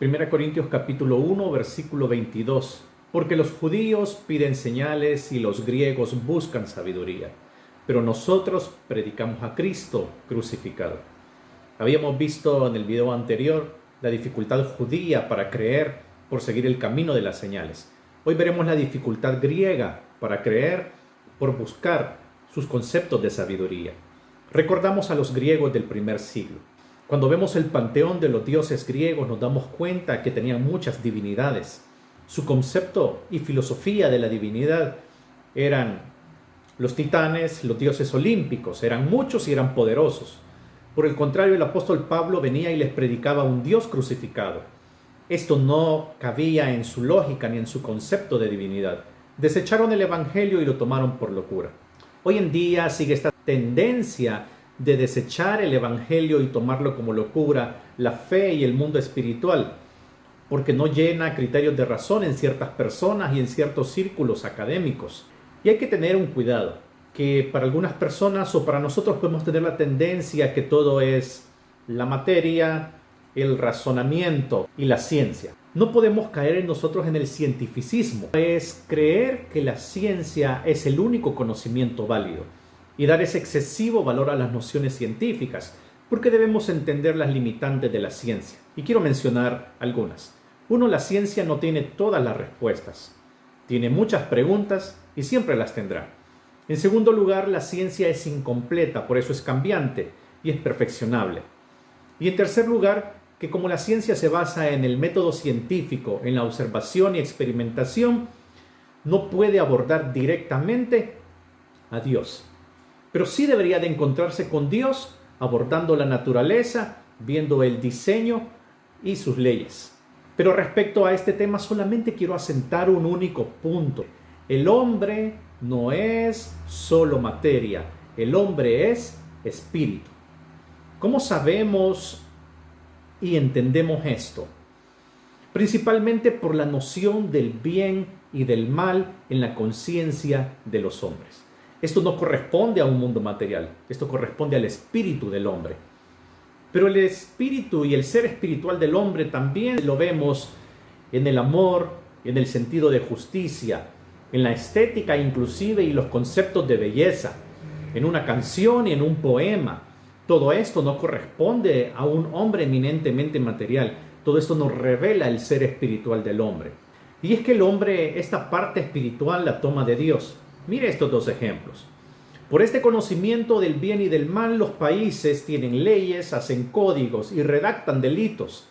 1 Corintios capítulo 1, versículo 22. Porque los judíos piden señales y los griegos buscan sabiduría, pero nosotros predicamos a Cristo crucificado. Habíamos visto en el video anterior la dificultad judía para creer por seguir el camino de las señales. Hoy veremos la dificultad griega para creer por buscar sus conceptos de sabiduría. Recordamos a los griegos del primer siglo. Cuando vemos el panteón de los dioses griegos nos damos cuenta que tenían muchas divinidades. Su concepto y filosofía de la divinidad eran los titanes, los dioses olímpicos, eran muchos y eran poderosos. Por el contrario, el apóstol Pablo venía y les predicaba un Dios crucificado. Esto no cabía en su lógica ni en su concepto de divinidad. Desecharon el evangelio y lo tomaron por locura. Hoy en día sigue esta tendencia de desechar el evangelio y tomarlo como locura, la fe y el mundo espiritual, porque no llena criterios de razón en ciertas personas y en ciertos círculos académicos. Y hay que tener un cuidado, que para algunas personas o para nosotros podemos tener la tendencia que todo es la materia, el razonamiento y la ciencia. No podemos caer en nosotros en el cientificismo, es creer que la ciencia es el único conocimiento válido y dar ese excesivo valor a las nociones científicas, porque debemos entender las limitantes de la ciencia. Y quiero mencionar algunas. 1. La ciencia no tiene todas las respuestas. Tiene muchas preguntas y siempre las tendrá. En segundo lugar, la ciencia es incompleta, por eso es cambiante y es perfeccionable. Y en tercer lugar, que como la ciencia se basa en el método científico, en la observación y experimentación, no puede abordar directamente a Dios. Pero sí debería de encontrarse con Dios abordando la naturaleza, viendo el diseño y sus leyes. Pero respecto a este tema solamente quiero asentar un único punto. El hombre no es solo materia, el hombre es espíritu. ¿Cómo sabemos y entendemos esto? Principalmente por la noción del bien y del mal en la conciencia de los hombres. Esto no corresponde a un mundo material, esto corresponde al espíritu del hombre. Pero el espíritu y el ser espiritual del hombre también lo vemos en el amor, en el sentido de justicia, en la estética inclusive y los conceptos de belleza, en una canción y en un poema. Todo esto no corresponde a un hombre eminentemente material. Todo esto nos revela el ser espiritual del hombre. Y es que el hombre, esta parte espiritual la toma de Dios. Mire estos dos ejemplos. Por este conocimiento del bien y del mal, los países tienen leyes, hacen códigos y redactan delitos.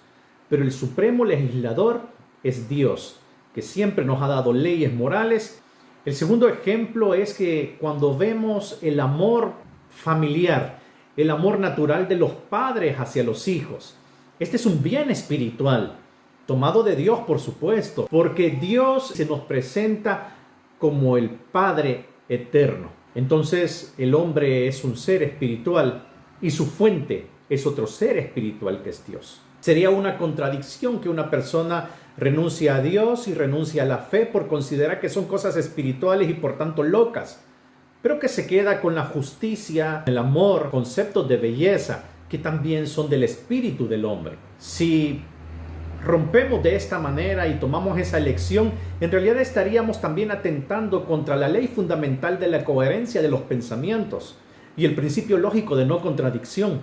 Pero el supremo legislador es Dios, que siempre nos ha dado leyes morales. El segundo ejemplo es que cuando vemos el amor familiar, el amor natural de los padres hacia los hijos, este es un bien espiritual, tomado de Dios, por supuesto, porque Dios se nos presenta como el Padre eterno. Entonces el hombre es un ser espiritual y su fuente es otro ser espiritual que es Dios. Sería una contradicción que una persona renuncie a Dios y renuncie a la fe por considerar que son cosas espirituales y por tanto locas, pero que se queda con la justicia, el amor, conceptos de belleza que también son del espíritu del hombre. Si rompemos de esta manera y tomamos esa elección, en realidad estaríamos también atentando contra la ley fundamental de la coherencia de los pensamientos y el principio lógico de no contradicción,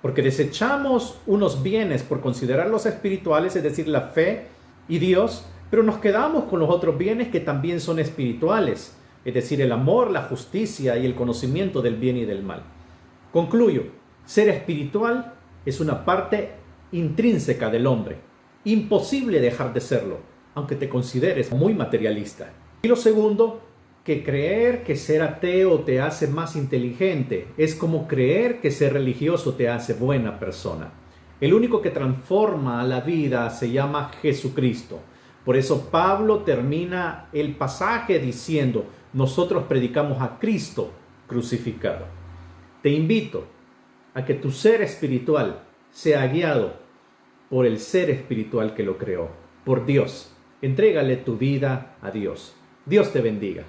porque desechamos unos bienes por considerarlos espirituales, es decir, la fe y Dios, pero nos quedamos con los otros bienes que también son espirituales, es decir, el amor, la justicia y el conocimiento del bien y del mal. Concluyo, ser espiritual es una parte intrínseca del hombre. Imposible dejar de serlo, aunque te consideres muy materialista. Y lo segundo, que creer que ser ateo te hace más inteligente es como creer que ser religioso te hace buena persona. El único que transforma a la vida se llama Jesucristo. Por eso Pablo termina el pasaje diciendo: nosotros predicamos a Cristo crucificado. Te invito a que tu ser espiritual sea guiado por el ser espiritual que lo creó, por Dios. Entrégale tu vida a Dios. Dios te bendiga.